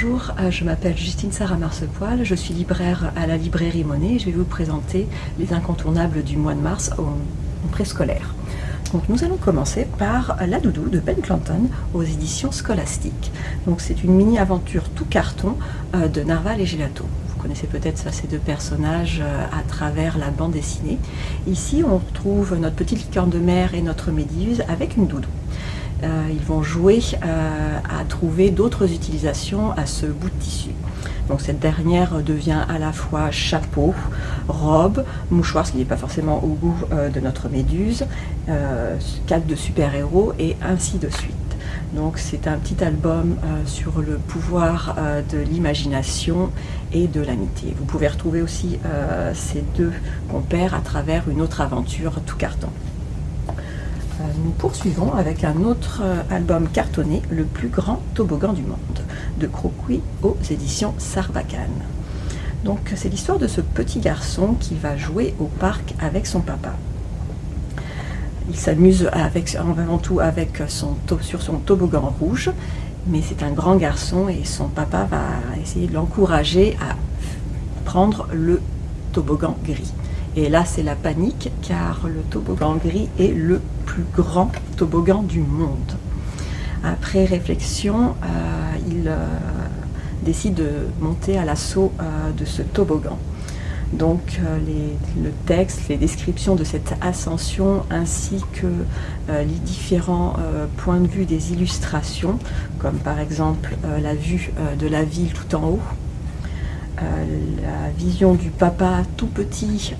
Bonjour, je m'appelle Justine Sarah Marcepoil, je suis libraire à la librairie Monet et je vais vous présenter les incontournables du mois de mars en préscolaire. Donc nous allons commencer par La Doudou de Ben Clanton aux éditions Scholastique. Donc c'est une mini-aventure tout carton de Narval et Gelato. Vous connaissez peut-être ces deux personnages à travers la bande dessinée. Ici on retrouve notre petite licorne de mer et notre méduse avec une doudou. Ils vont jouer à trouver d'autres utilisations à ce bout de tissu. Donc cette dernière devient à la fois chapeau, robe, mouchoir, ce qui n'est pas forcément au goût de notre méduse, cape de super-héros et ainsi de suite. Donc c'est un petit album sur le pouvoir de l'imagination et de l'amitié. Vous pouvez retrouver aussi ces deux compères à travers une autre aventure tout carton. Nous poursuivons avec un autre album cartonné, Le plus grand toboggan du monde, de Croqui aux éditions Sarbacane. Donc c'est l'histoire de ce petit garçon qui va jouer au parc avec son papa. Il s'amuse avant tout sur son toboggan rouge, mais c'est un grand garçon et son papa va essayer de l'encourager à prendre le toboggan gris. Et là, c'est la panique, car le toboggan gris est le plus grand toboggan du monde. Après réflexion, il décide de monter à l'assaut de ce toboggan. Donc le texte, les descriptions de cette ascension, ainsi que les différents points de vue des illustrations, comme par exemple la vue de la ville tout en haut, la vision du papa tout petit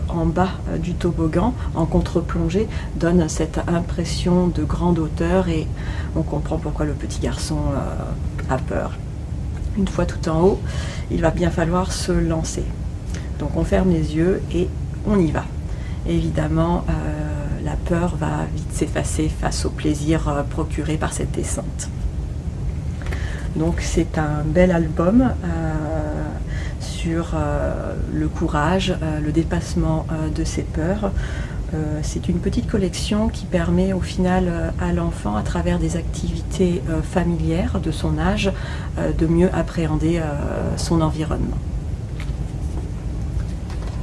en bas du toboggan en contre-plongée donne cette impression de grande hauteur et on comprend pourquoi le petit garçon a peur. Une fois tout en haut, il va bien falloir se lancer. Donc on ferme les yeux et on y va. Évidemment, la peur va vite s'effacer face au plaisir procuré par cette descente. Donc c'est un bel album sur le courage, le dépassement de ses peurs. C'est une petite collection qui permet au final à l'enfant, à travers des activités familières de son âge, de mieux appréhender son environnement.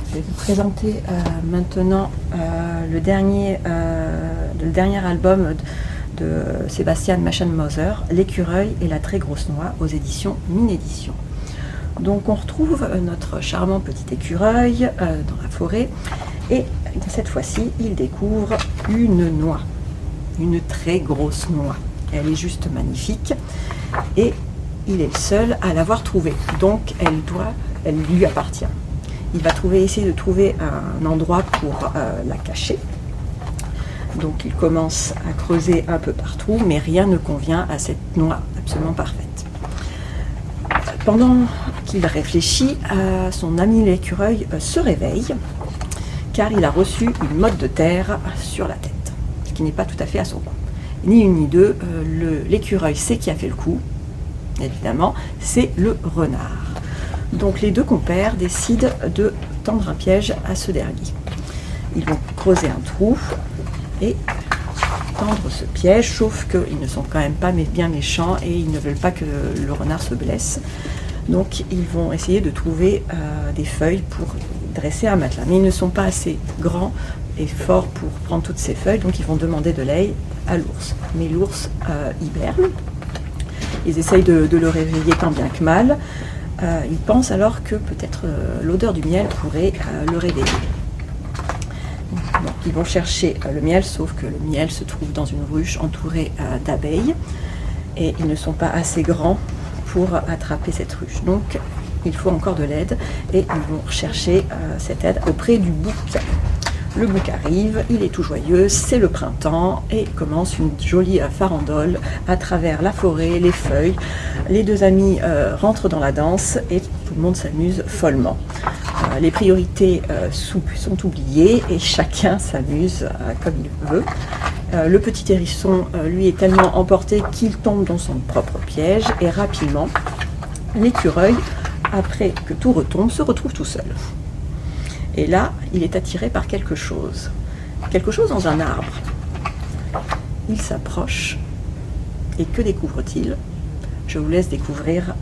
Je vais vous présenter maintenant le dernier album de Sebastian Maschenmoser, L'écureuil et la très grosse noix aux éditions Minédition. Donc on retrouve notre charmant petit écureuil dans la forêt et cette fois-ci il découvre une noix, une très grosse noix. Elle est juste magnifique et il est le seul à l'avoir trouvée, donc elle lui appartient. Il va essayer de trouver un endroit pour la cacher. Donc il commence à creuser un peu partout, mais rien ne convient à cette noix absolument parfaite. Pendant qu'il réfléchit, son ami l'écureuil se réveille, car il a reçu une motte de terre sur la tête, ce qui n'est pas tout à fait à son goût. Ni une ni deux, l'écureuil sait qui a fait le coup, évidemment, c'est le renard. Donc les deux compères décident de tendre un piège à ce dernier. Ils vont creuser un trou et tendre ce piège, sauf qu'ils ne sont quand même pas bien méchants et ils ne veulent pas que le renard se blesse. Donc ils vont essayer de trouver des feuilles pour dresser un matelas. Mais ils ne sont pas assez grands et forts pour prendre toutes ces feuilles, donc ils vont demander de l'aide à l'ours. Mais l'ours hiberne. Ils essayent de le réveiller tant bien que mal. Ils pensent alors que peut-être l'odeur du miel pourrait le réveiller. Donc, ils vont chercher le miel, sauf que le miel se trouve dans une ruche entourée d'abeilles et ils ne sont pas assez grands pour attraper cette ruche. Donc il faut encore de l'aide et ils vont chercher cette aide auprès du bouc. Le bouc arrive, il est tout joyeux, c'est le printemps et commence une jolie farandole à travers la forêt, les feuilles. Les deux amis rentrent dans la danse et tout le monde s'amuse follement. Les priorités sont oubliées et chacun s'amuse comme il veut. Le petit hérisson, lui, est tellement emporté qu'il tombe dans son propre piège et rapidement, l'écureuil, après que tout retombe, se retrouve tout seul. Et là, il est attiré par quelque chose dans un arbre. Il s'approche et que découvre-t-il? je vous laisse découvrir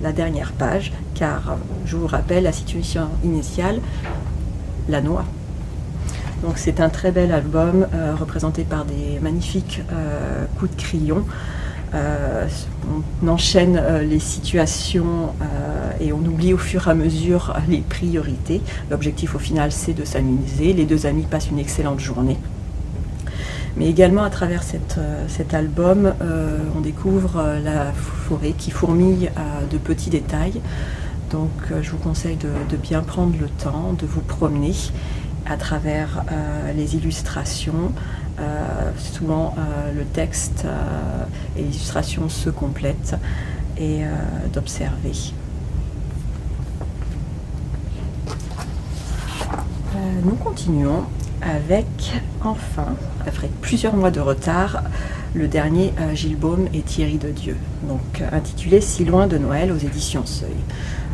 la dernière page, car je vous rappelle la situation initiale, la noix. Donc c'est un très bel album représenté par des magnifiques coups de crayon. On enchaîne les situations et on oublie au fur et à mesure les priorités. L'objectif au final, c'est de s'amuser. Les deux amis passent une excellente journée. Mais également à travers cet album, on découvre la forêt qui fourmille de petits détails. Donc je vous conseille de bien prendre le temps, de vous promener à travers les illustrations. Souvent le texte et l'illustration se complètent et d'observer. Nous continuons avec, enfin, après plusieurs mois de retard, le dernier Gilles Baume et Thierry de Dieu, donc intitulé Si loin de Noël aux éditions Seuil.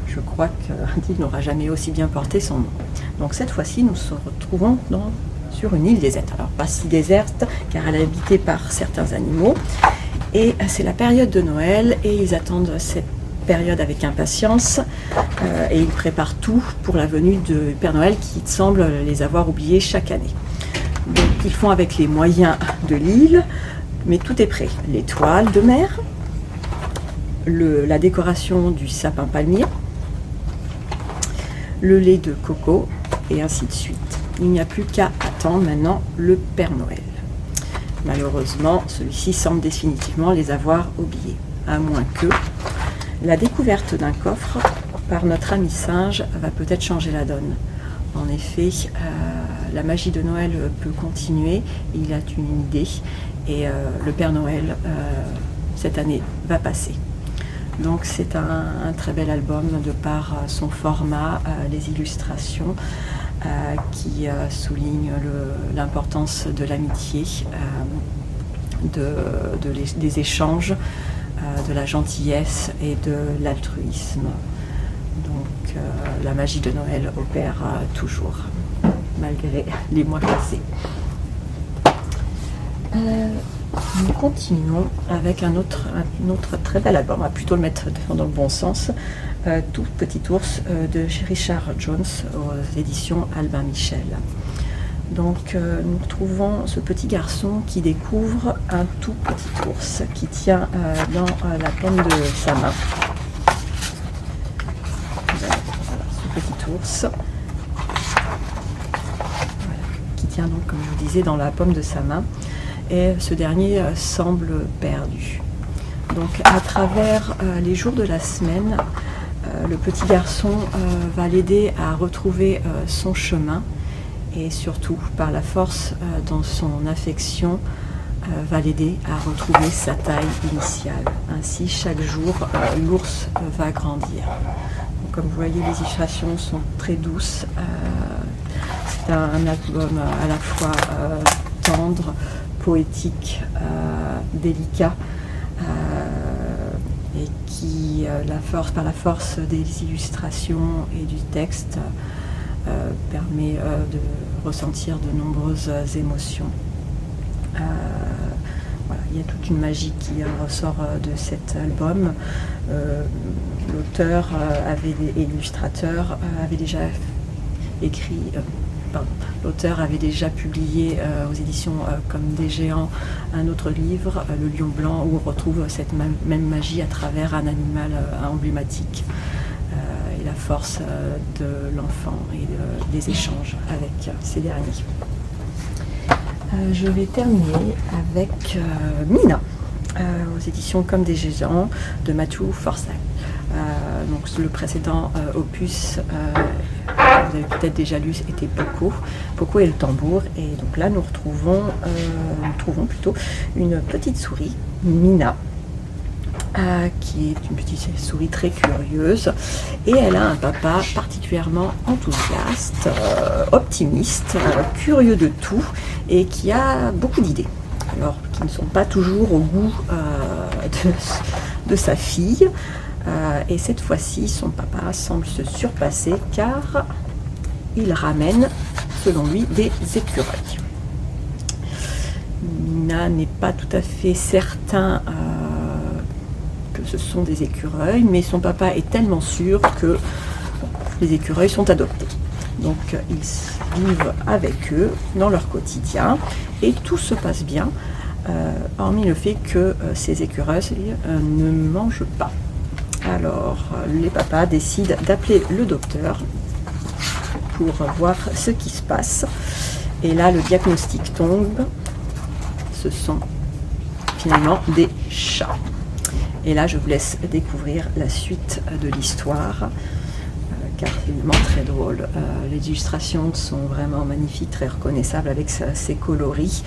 Je crois qu'un titre n'aura jamais aussi bien porté son nom. Donc cette fois-ci, nous nous retrouvons sur une île déserte. Alors pas si déserte, car elle est habitée par certains animaux. Et c'est la période de Noël, et ils attendent cette période avec impatience. Et ils préparent tout pour la venue du Père Noël qui semble les avoir oubliés chaque année. Donc ils font avec les moyens de l'île, mais tout est prêt. Les toiles de mer, la décoration du sapin palmier, le lait de coco, et ainsi de suite. Il n'y a plus qu'à attendre maintenant le Père Noël. Malheureusement, celui-ci semble définitivement les avoir oubliés, à moins que la découverte d'un coffre par notre ami singe va peut-être changer la donne. En effet, la magie de Noël peut continuer, il a une idée, et le Père Noël, cette année, va passer. Donc c'est un très bel album de par son format, les illustrations qui soulignent l'importance de l'amitié, des échanges, de la gentillesse et de l'altruisme. Donc la magie de Noël opère toujours, malgré les mois passés. Nous continuons avec un autre très bel album, on va plutôt le mettre dans le bon sens, Tout Petit Ours de Richard Jones aux éditions Albin Michel. Donc nous retrouvons ce petit garçon qui découvre un tout petit ours qui tient dans la paume de sa main. Voilà, ce petit ours qui tient donc, comme je vous disais, dans la paume de sa main. Et ce dernier semble perdu. Donc à travers les jours de la semaine, le petit garçon va l'aider à retrouver son chemin et surtout par la force dans son affection va l'aider à retrouver sa taille initiale. Ainsi chaque jour l'ours va grandir. Donc, comme vous voyez, les illustrations sont très douces. C'est un album à la fois tendre, poétique, délicat, et qui, par la force des illustrations et du texte, permet de ressentir de nombreuses émotions. Voilà, il y a toute une magie qui ressort de cet album. L'auteur et l'illustrateur avaient déjà écrit. L'auteur avait déjà publié aux éditions Comme des Géants un autre livre, Le Lion Blanc, où on retrouve cette même magie à travers un animal emblématique et la force de l'enfant et des échanges avec ces derniers. Je vais terminer avec Mina, aux éditions Comme des Géants de Matthew Forsyth. Donc le précédent opus, vous avez peut-être déjà lu, était Poco et le tambour, et donc là nous trouvons plutôt une petite souris, Mina, qui est une petite souris très curieuse, et elle a un papa particulièrement enthousiaste, optimiste, curieux de tout, et qui a beaucoup d'idées, alors qui ne sont pas toujours au goût de sa fille. Et cette fois-ci, son papa semble se surpasser car il ramène, selon lui, des écureuils. Mina n'est pas tout à fait certain que que ce sont des écureuils, mais son papa est tellement sûr que les écureuils sont adoptés. Donc ils vivent avec eux dans leur quotidien et tout se passe bien, hormis le fait que ces écureuils ne mangent pas. Alors les papas décident d'appeler le docteur pour voir ce qui se passe. Et là, le diagnostic tombe. Ce sont finalement des chats. Et là, je vous laisse découvrir la suite de l'histoire, car c'est vraiment très drôle. Les illustrations sont vraiment magnifiques, très reconnaissables avec ces coloris.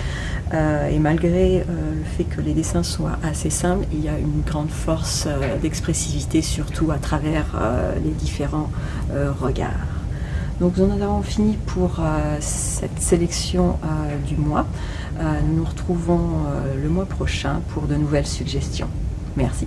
Et malgré le fait que les dessins soient assez simples, il y a une grande force d'expressivité, surtout à travers les différents regards. Donc nous en avons fini pour cette sélection du mois. Nous nous retrouvons le mois prochain pour de nouvelles suggestions. Merci.